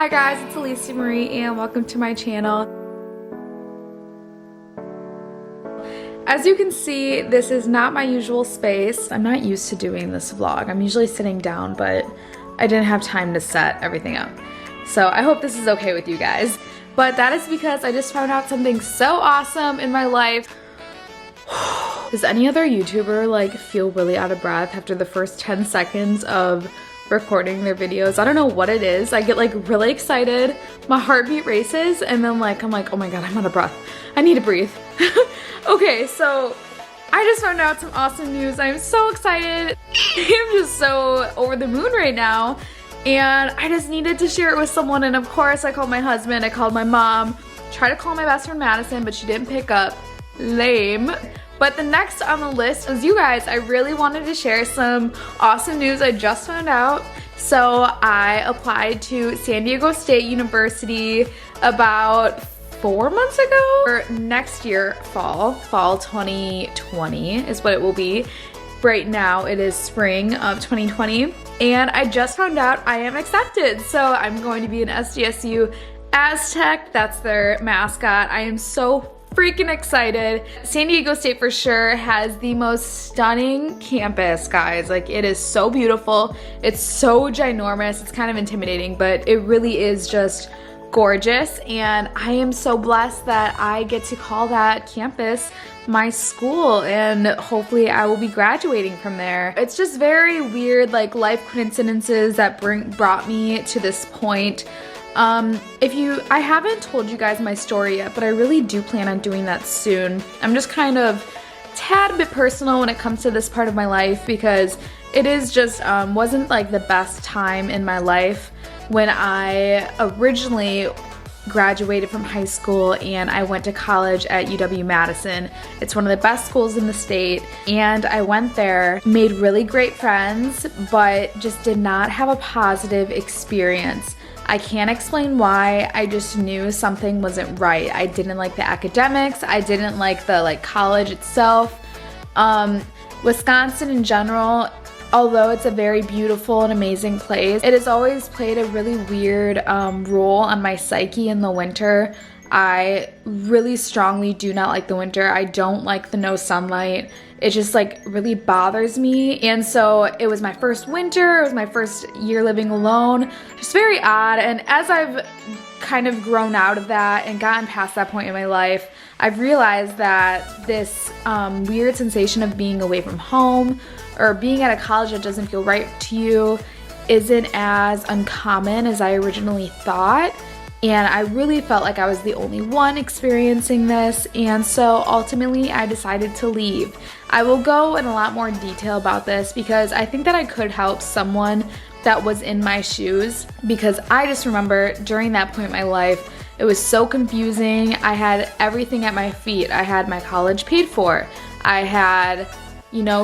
Hi guys, it's Alicia Marie and welcome to my channel. As you can see, this is not my usual space. I'm not used to doing this vlog. I'm usually sitting down, but I didn't have time to set everything up. So I hope this is okay with you guys. But that is because I just found out something so awesome in my life. Does any other YouTuber like feel really out of breath after the first 10 seconds of recording their videos? I don't know what it is. I get like really excited, my heartbeat races, and then I'm like, oh my god, I'm out of breath. I need to breathe. Okay, so I just found out some awesome news. I'm so excited. I'm just so over the moon right now, and I just needed to share it with someone. And of course I called my husband, I called my mom, tried to call my best friend Madison, but she didn't pick up. Lame. But the next on the list was you guys. I really wanted to share some awesome news I just found out. So I applied to San Diego State University about 4 months ago. Or next year, fall 2020 is what it will be. Right now it is spring of 2020. And I just found out I am accepted. So I'm going to be an SDSU Aztec. That's their mascot. I am so freaking excited. San Diego State for sure has the most stunning campus, guys. Like, it is so beautiful. It's so ginormous. It's kind of intimidating, but it really is just gorgeous. And I am so blessed that I get to call that campus my school, and hopefully I will be graduating from there. It's just very weird, like life coincidences that brought me to this point. I haven't told you guys my story yet, but I really do plan on doing that soon. I'm just kind of tad bit personal when it comes to this part of my life because it is just, wasn't like the best time in my life when I originally graduated from high school and I went to college at UW-Madison. It's one of the best schools in the state, and I went there, made really great friends, but just did not have a positive experience. I can't explain why. I just knew something wasn't right. I didn't like the academics. I didn't like the college itself. Wisconsin in general, although it's a very beautiful and amazing place, it has always played a really weird role on my psyche in the winter. I really strongly do not like the winter. I don't like the no sunlight. It just really bothers me. And so it was my first winter, it was my first year living alone, just very odd. And as I've kind of grown out of that and gotten past that point in my life, I've realized that this weird sensation of being away from home or being at a college that doesn't feel right to you isn't as uncommon as I originally thought. And I really felt like I was the only one experiencing this, and so ultimately I decided to leave. I will go in a lot more detail about this because I think that I could help someone that was in my shoes, because I just remember during that point in my life, it was so confusing. I had everything at my feet. I had my college paid for. I had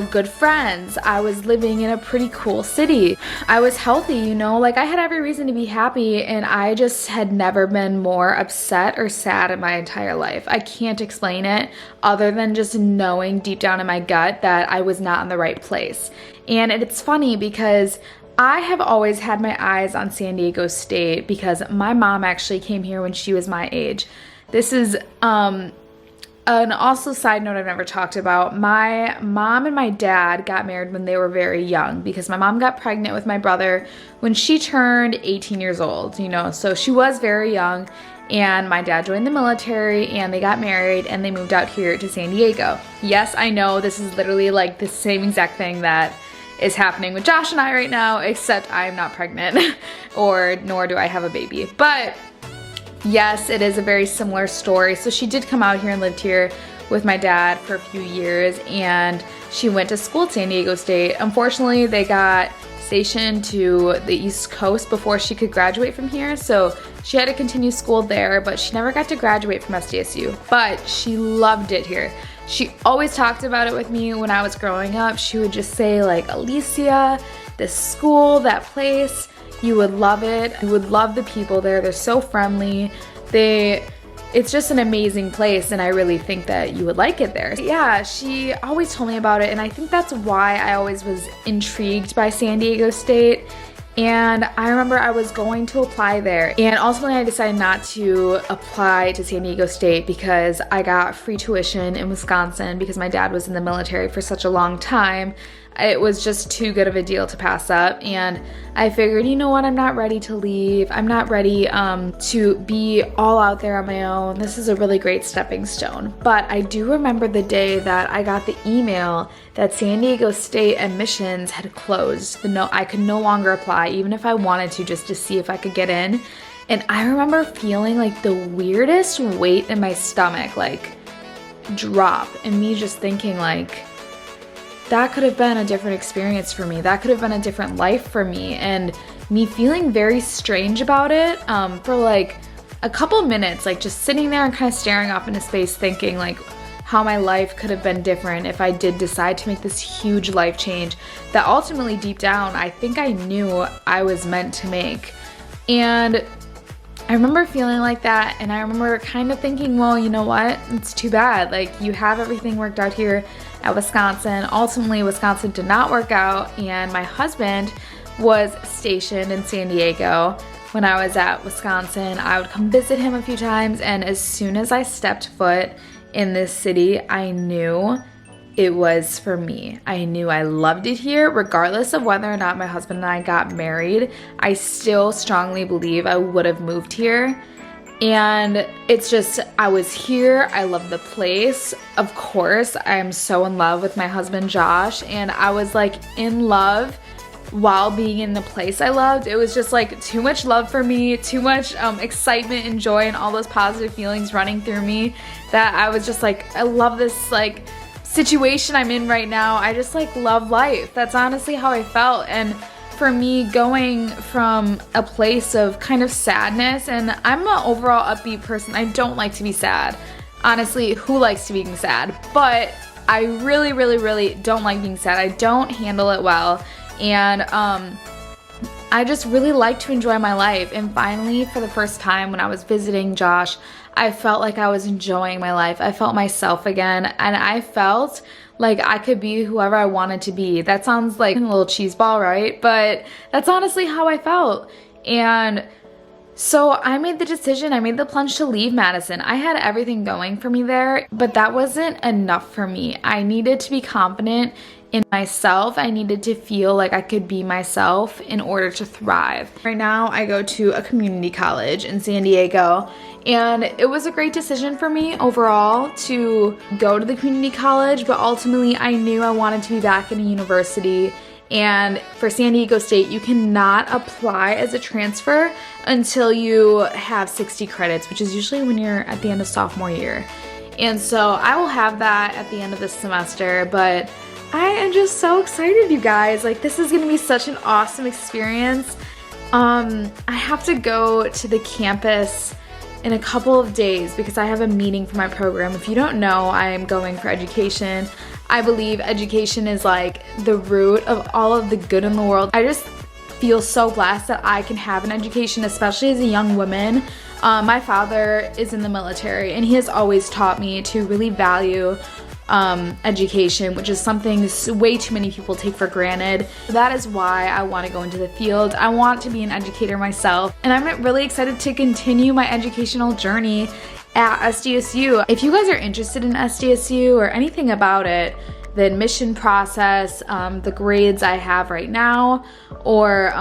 good friends. I was living in a pretty cool city. I was healthy, I had every reason to be happy, and I just had never been more upset or sad in my entire life. I can't explain it other than just knowing deep down in my gut that I was not in the right place. And it's funny because I have always had my eyes on San Diego State because my mom actually came here when she was my age. This is, and also, side note I've never talked about, my mom and my dad got married when they were very young because my mom got pregnant with my brother when she turned 18 years old, so she was very young, and my dad joined the military and they got married and they moved out here to San Diego. Yes, I know this is literally the same exact thing that is happening with Josh and I right now, except I'm not pregnant nor do I have a baby. But yes, it is a very similar story. So she did come out here and lived here with my dad for a few years, and she went to school at San Diego State. Unfortunately, they got stationed to the East Coast before she could graduate from here, so she had to continue school there, but she never got to graduate from SDSU. But she loved it here. She always talked about it with me when I was growing up. She would just say Alicia, this school, that place, you would love it. You would love the people there. They're so friendly. It's just an amazing place, and I really think that you would like it there. Yeah, she always told me about it, and I think that's why I always was intrigued by San Diego State. And I remember I was going to apply there, and ultimately I decided not to apply to San Diego State because I got free tuition in Wisconsin because my dad was in the military for such a long time. It was just too good of a deal to pass up, and I figured, you know what, I'm not ready to leave. I'm not ready to be all out there on my own. This is a really great stepping stone. But I do remember the day that I got the email that San Diego State admissions had closed. I could no longer apply, even if I wanted to, just to see if I could get in. And I remember feeling like the weirdest weight in my stomach, like, drop, and me just thinking like, that could have been a different experience for me. That could have been a different life for me. And me feeling very strange about it for like a couple minutes, like just sitting there and kind of staring off into space thinking like how my life could have been different if I did decide to make this huge life change that ultimately deep down I think I knew I was meant to make. And I remember feeling like that, and I remember kind of thinking, well, you know what? It's too bad. Like, you have everything worked out here at Wisconsin. Ultimately, Wisconsin did not work out, and my husband was stationed in San Diego. When I was at Wisconsin, I would come visit him a few times, and as soon as I stepped foot in this city, I knew it was for me. I knew I loved it here, regardless of whether or not my husband and I got married. I still strongly believe I would have moved here. And it's just, I was here, I love the place. Of course, I am so in love with my husband, Josh, and I was like in love while being in the place I loved. It was just like too much love for me, too much excitement and joy and all those positive feelings running through me that I was just like, I love this like situation I'm in right now. I just like love life. That's honestly how I felt. And for me, going from a place of kind of sadness, and I'm an overall upbeat person. I don't like to be sad. Honestly, who likes to be sad? But I really, really, really don't like being sad. I don't handle it well. And I just really like to enjoy my life. And finally, for the first time when I was visiting Josh, I felt like I was enjoying my life. I felt myself again, and I felt like I could be whoever I wanted to be. That sounds like a little cheese ball, right? But that's honestly how I felt. And so I made the decision, I made the plunge to leave Madison. I had everything going for me there, but that wasn't enough for me. I needed to be confident in myself. I needed to feel like I could be myself in order to thrive. Right now, I go to a community college in San Diego, and it was a great decision for me overall to go to the community college, but ultimately I knew I wanted to be back in a university. And for San Diego State, you cannot apply as a transfer until you have 60 credits, which is usually when you're at the end of sophomore year. And so I will have that at the end of this semester, but I am just so excited, you guys. Like, this is gonna be such an awesome experience. I have to go to the campus in a couple of days because I have a meeting for my program. If you don't know, I am going for education. I believe education is like the root of all of the good in the world. I just feel so blessed that I can have an education, especially as a young woman. My father is in the military, and he has always taught me to really value education, which is something way too many people take for granted. That is why I want to go into the field. I want to be an educator myself, and I'm really excited to continue my educational journey at SDSU. If you guys are interested in SDSU or anything about it, the admission process, the grades I have right now, or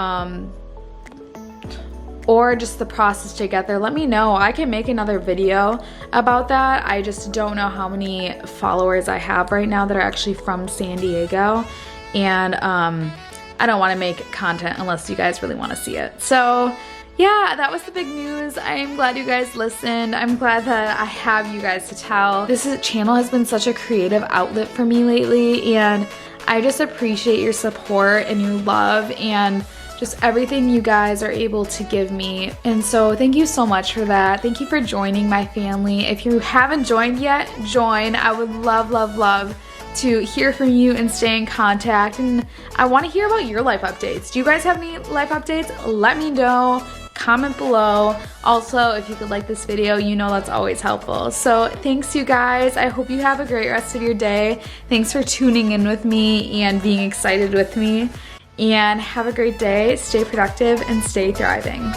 just the process to get there, let me know. I can make another video about that. I just don't know how many followers I have right now that are actually from San Diego, and I don't want to make content unless you guys really want to see it. So yeah, that was the big news. I am glad you guys listened. I'm glad that I have you guys to tell. This channel has been such a creative outlet for me lately, and I just appreciate your support and your love and just everything you guys are able to give me. And so thank you so much for that. Thank you for joining my family. If you haven't joined yet, join. I would love, love, love to hear from you and stay in contact. And I want to hear about your life updates. Do you guys have any life updates? Let me know. Comment below. Also, if you could like this video, you know that's always helpful. So thanks, you guys. I hope you have a great rest of your day. Thanks for tuning in with me and being excited with me. and have a great day. Stay productive and stay thriving.